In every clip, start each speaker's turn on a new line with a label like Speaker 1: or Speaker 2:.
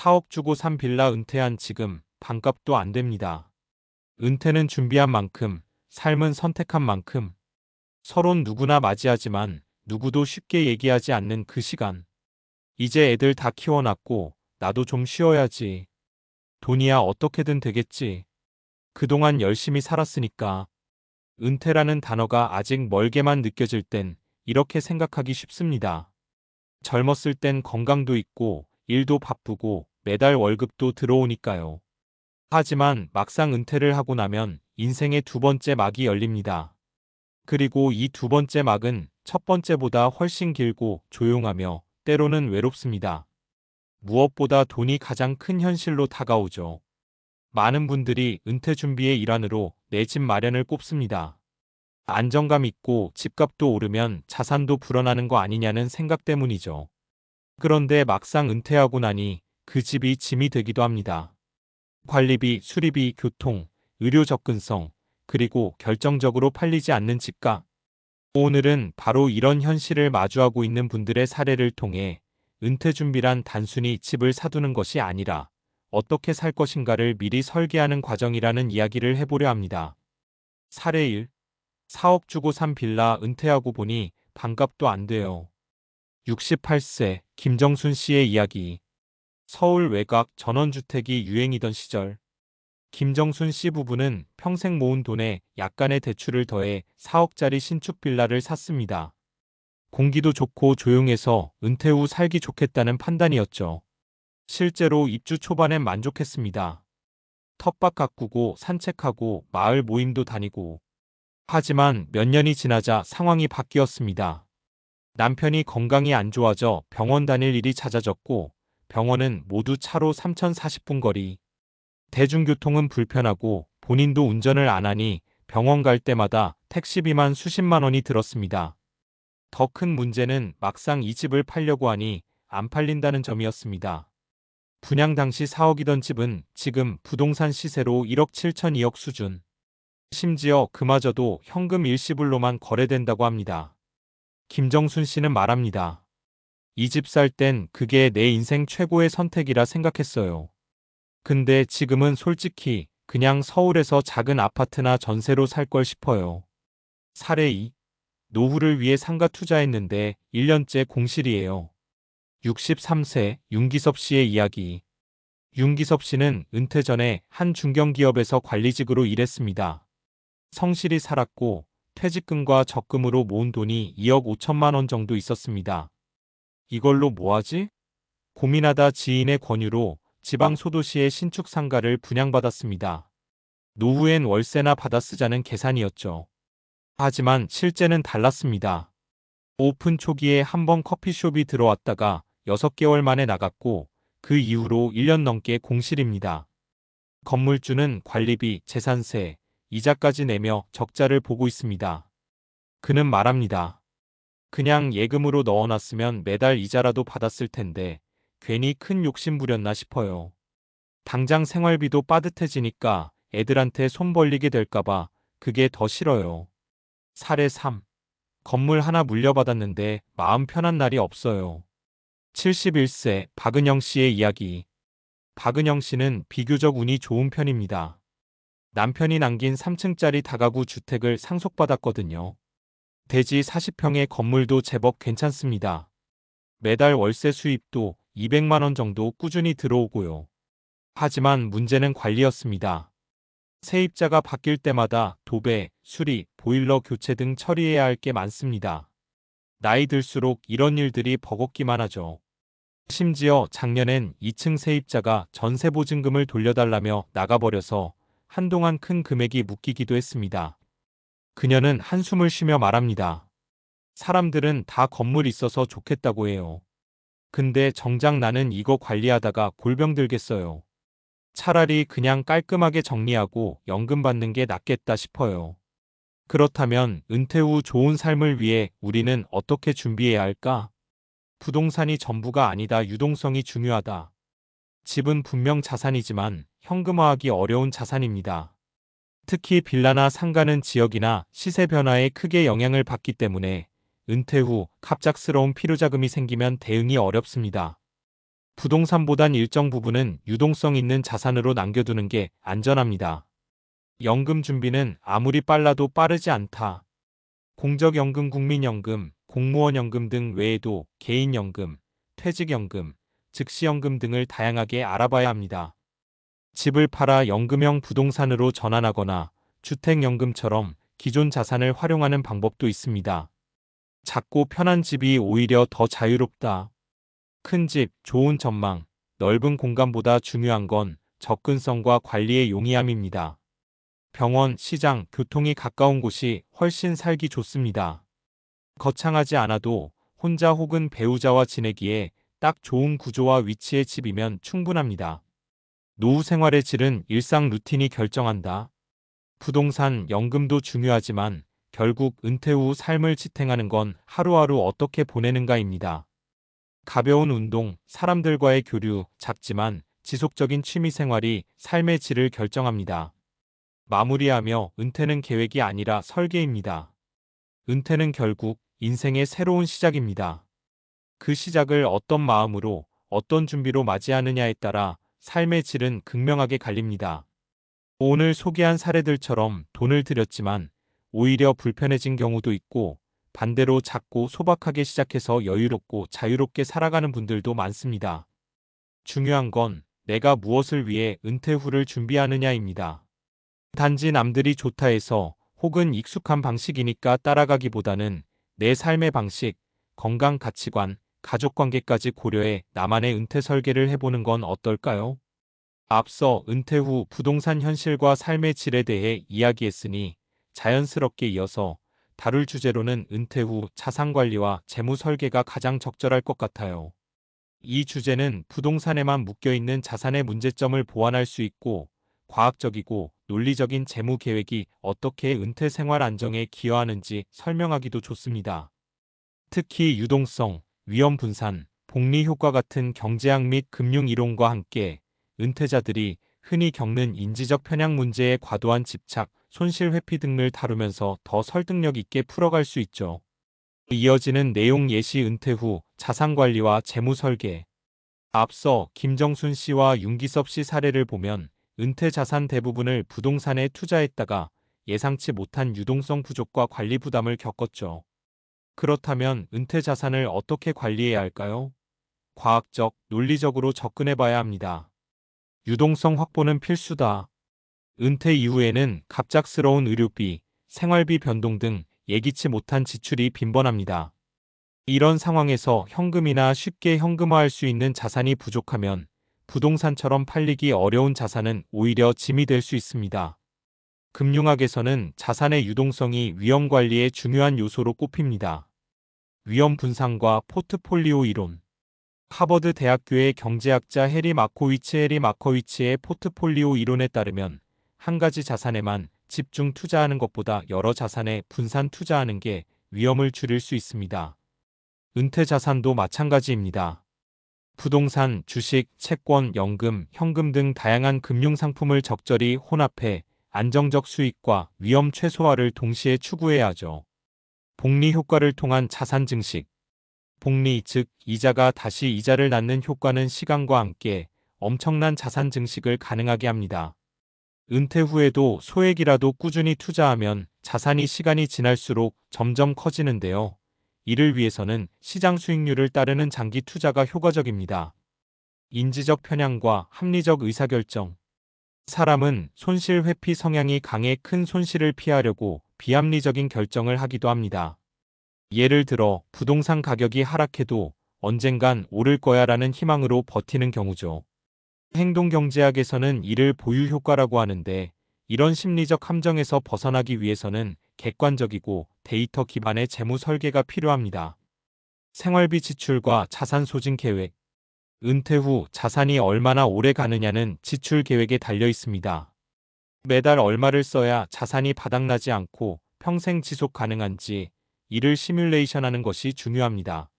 Speaker 1: 4억 주고 산 빌라 은퇴한 지금 반값도 안 됩니다. 은퇴는 준비한 만큼, 삶은 선택한 만큼. 서론 누구나 맞이하지만 누구도 쉽게 얘기하지 않는 그 시간. 이제 애들 다 키워놨고 나도 좀 쉬어야지. 돈이야 어떻게든 되겠지. 그동안 열심히 살았으니까. 은퇴라는 단어가 아직 멀게만 느껴질 땐 이렇게 생각하기 쉽습니다. 젊었을 땐 건강도 있고 일도 바쁘고 매달 월급도 들어오니까요. 하지만 막상 은퇴를 하고 나면 인생의 두 번째 막이 열립니다. 그리고 이 두 번째 막은 첫 번째보다 훨씬 길고 조용하며 때로는 외롭습니다. 무엇보다 돈이 가장 큰 현실로 다가오죠. 많은 분들이 은퇴 준비의 일환으로 내 집 마련을 꼽습니다. 안정감 있고 집값도 오르면 자산도 불어나는 거 아니냐는 생각 때문이죠. 그런데 막상 은퇴하고 나니 그 집이 짐이 되기도 합니다. 관리비, 수리비, 교통, 의료 접근성, 그리고 결정적으로 팔리지 않는 집값. 오늘은 바로 이런 현실을 마주하고 있는 분들의 사례를 통해 은퇴 준비란 단순히 집을 사두는 것이 아니라 어떻게 살 것인가를 미리 설계하는 과정이라는 이야기를 해보려 합니다. 사례 1. 4억 주고 산 빌라 은퇴하고 보니 반값도 안 돼요. 68세 김정순 씨의 이야기. 서울 외곽 전원주택이 유행이던 시절. 김정순 씨 부부는 평생 모은 돈에 약간의 대출을 더해 4억짜리 신축 빌라를 샀습니다. 공기도 좋고 조용해서 은퇴 후 살기 좋겠다는 판단이었죠. 실제로 입주 초반엔 만족했습니다. 텃밭 가꾸고 산책하고 마을 모임도 다니고. 하지만 몇 년이 지나자 상황이 바뀌었습니다. 남편이 건강이 안 좋아져 병원 다닐 일이 잦아졌고 병원은 모두 차로 3040분 거리. 대중교통은 불편하고 본인도 운전을 안 하니 병원 갈 때마다 택시비만 수십만 원이 들었습니다. 더 큰 문제는 막상 이 집을 팔려고 하니 안 팔린다는 점이었습니다. 분양 당시 4억이던 집은 지금 부동산 시세로 1억 7천 2억 수준. 심지어 그마저도 현금 일시불로만 거래된다고 합니다. 김정순 씨는 말합니다. 이 집 살 땐 그게 내 인생 최고의 선택이라 생각했어요. 근데 지금은 솔직히 그냥 서울에서 작은 아파트나 전세로 살 걸 싶어요. 사례 2. 노후를 위해 상가 투자했는데 1년째 공실이에요. 63세 윤기섭 씨의 이야기. 윤기섭 씨는 은퇴 전에 한 중견기업에서 관리직으로 일했습니다. 성실히 살았고 퇴직금과 적금으로 모은 돈이 2억 5천만 원 정도 있었습니다. 이걸로 뭐하지? 고민하다 지인의 권유로 지방 소도시의 신축 상가를 분양받았습니다. 노후엔 월세나 받아 쓰자는 계산이었죠. 하지만 실제는 달랐습니다. 오픈 초기에 한 번 커피숍이 들어왔다가 6개월 만에 나갔고 그 이후로 1년 넘게 공실입니다. 건물주는 관리비, 재산세, 이자까지 내며 적자를 보고 있습니다. 그는 말합니다. 그냥 예금으로 넣어놨으면 매달 이자라도 받았을 텐데 괜히 큰 욕심 부렸나 싶어요. 당장 생활비도 빠듯해지니까 애들한테 손 벌리게 될까봐 그게 더 싫어요. 사례 3. 건물 하나 물려받았는데 마음 편한 날이 없어요. 71세 박은영 씨의 이야기. 박은영 씨는 비교적 운이 좋은 편입니다. 남편이 남긴 3층짜리 다가구 주택을 상속받았거든요. 대지 40평의 건물도 제법 괜찮습니다. 매달 월세 수입도 200만 원 정도 꾸준히 들어오고요. 하지만 문제는 관리였습니다. 세입자가 바뀔 때마다 도배, 수리, 보일러 교체 등 처리해야 할 게 많습니다. 나이 들수록 이런 일들이 버겁기만 하죠. 심지어 작년엔 2층 세입자가 전세보증금을 돌려달라며 나가버려서 한동안 큰 금액이 묶이기도 했습니다. 그녀는 한숨을 쉬며 말합니다. 사람들은 다 건물 있어서 좋겠다고 해요. 근데 정작 나는 이거 관리하다가 골병 들겠어요. 차라리 그냥 깔끔하게 정리하고 연금 받는 게 낫겠다 싶어요. 그렇다면 은퇴 후 좋은 삶을 위해 우리는 어떻게 준비해야 할까? 부동산이 전부가 아니다. 유동성이 중요하다. 집은 분명 자산이지만 현금화하기 어려운 자산입니다. 특히 빌라나 상가는 지역이나 시세 변화에 크게 영향을 받기 때문에 은퇴 후 갑작스러운 필요자금이 생기면 대응이 어렵습니다. 부동산보단 일정 부분은 유동성 있는 자산으로 남겨두는 게 안전합니다. 연금 준비는 아무리 빨라도 빠르지 않다. 공적연금, 국민연금, 공무원연금 등 외에도 개인연금, 퇴직연금, 즉시연금 등을 다양하게 알아봐야 합니다. 집을 팔아 연금형 부동산으로 전환하거나 주택연금처럼 기존 자산을 활용하는 방법도 있습니다. 작고 편한 집이 오히려 더 자유롭다. 큰 집, 좋은 전망, 넓은 공간보다 중요한 건 접근성과 관리의 용이함입니다. 병원, 시장, 교통이 가까운 곳이 훨씬 살기 좋습니다. 거창하지 않아도 혼자 혹은 배우자와 지내기에 딱 좋은 구조와 위치의 집이면 충분합니다. 노후 생활의 질은 일상 루틴이 결정한다. 부동산, 연금도 중요하지만 결국 은퇴 후 삶을 지탱하는 건 하루하루 어떻게 보내는가입니다. 가벼운 운동, 사람들과의 교류, 작지만 지속적인 취미 생활이 삶의 질을 결정합니다. 마무리하며 은퇴는 계획이 아니라 설계입니다. 은퇴는 결국 인생의 새로운 시작입니다. 그 시작을 어떤 마음으로, 어떤 준비로 맞이하느냐에 따라 삶의 질은 극명하게 갈립니다. 오늘 소개한 사례들처럼 돈을 들였지만 오히려 불편해진 경우도 있고 반대로 작고 소박하게 시작해서 여유롭고 자유롭게 살아가는 분들도 많습니다. 중요한 건 내가 무엇을 위해 은퇴 후를 준비하느냐입니다. 단지 남들이 좋다 해서 혹은 익숙한 방식이니까 따라가기보다는 내 삶의 방식, 건강 가치관, 가족관계까지 고려해 나만의 은퇴 설계를 해보는 건 어떨까요? 앞서 은퇴 후 부동산 현실과 삶의 질에 대해 이야기했으니 자연스럽게 이어서 다룰 주제로는 은퇴 후 자산관리와 재무 설계가 가장 적절할 것 같아요. 이 주제는 부동산에만 묶여있는 자산의 문제점을 보완할 수 있고 과학적이고 논리적인 재무 계획이 어떻게 은퇴 생활 안정에 기여하는지 설명하기도 좋습니다. 특히 유동성, 위험 분산, 복리 효과 같은 경제학 및 금융 이론과 함께 은퇴자들이 흔히 겪는 인지적 편향 문제에 과도한 집착, 손실 회피 등을 다루면서 더 설득력 있게 풀어갈 수 있죠. 이어지는 내용 예시 은퇴 후 자산관리와 재무 설계. 앞서 김정순 씨와 윤기섭 씨 사례를 보면 은퇴 자산 대부분을 부동산에 투자했다가 예상치 못한 유동성 부족과 관리 부담을 겪었죠. 그렇다면 은퇴 자산을 어떻게 관리해야 할까요? 과학적, 논리적으로 접근해 봐야 합니다. 유동성 확보는 필수다. 은퇴 이후에는 갑작스러운 의료비, 생활비 변동 등 예기치 못한 지출이 빈번합니다. 이런 상황에서 현금이나 쉽게 현금화할 수 있는 자산이 부족하면 부동산처럼 팔리기 어려운 자산은 오히려 짐이 될 수 있습니다. 금융학에서는 자산의 유동성이 위험 관리의 중요한 요소로 꼽힙니다. 위험 분산과 포트폴리오 이론. 하버드 대학교의 경제학자 해리 마커위치의 포트폴리오 이론에 따르면 한 가지 자산에만 집중 투자하는 것보다 여러 자산에 분산 투자하는 게 위험을 줄일 수 있습니다. 은퇴 자산도 마찬가지입니다. 부동산, 주식, 채권, 연금, 현금 등 다양한 금융 상품을 적절히 혼합해 안정적 수익과 위험 최소화를 동시에 추구해야 하죠. 복리 효과를 통한 자산 증식. 복리, 즉 이자가 다시 이자를 낳는 효과는 시간과 함께 엄청난 자산 증식을 가능하게 합니다. 은퇴 후에도 소액이라도 꾸준히 투자하면 자산이 시간이 지날수록 점점 커지는데요. 이를 위해서는 시장 수익률을 따르는 장기 투자가 효과적입니다. 인지적 편향과 합리적 의사결정. 사람은 손실 회피 성향이 강해 큰 손실을 피하려고 비합리적인 결정을 하기도 합니다. 예를 들어 부동산 가격이 하락해도 언젠간 오를 거야라는 희망으로 버티는 경우죠. 행동경제학에서는 이를 보유 효과라고 하는데 이런 심리적 함정에서 벗어나기 위해서는 객관적이고 데이터 기반의 재무 설계가 필요합니다. 생활비 지출과 자산 소진 계획. 은퇴 후 자산이 얼마나 오래 가느냐는 지출 계획에 달려 있습니다. 매달 얼마를 써야 자산이 바닥나지 않고 평생 지속 가능한지 이를 시뮬레이션하는 것이 중요합니다.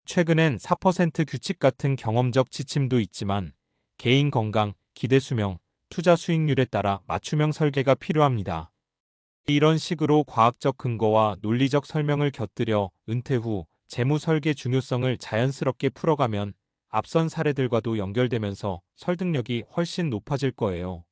Speaker 1: 최근엔 4% 규칙 같은 경험적 지침도 있지만 개인 건강, 기대 수명, 투자 수익률에 따라 맞춤형 설계가 필요합니다. 이런 식으로 과학적 근거와 논리적 설명을 곁들여 은퇴 후 재무 설계 중요성을 자연스럽게 풀어가면 앞선 사례들과도 연결되면서 설득력이 훨씬 높아질 거예요.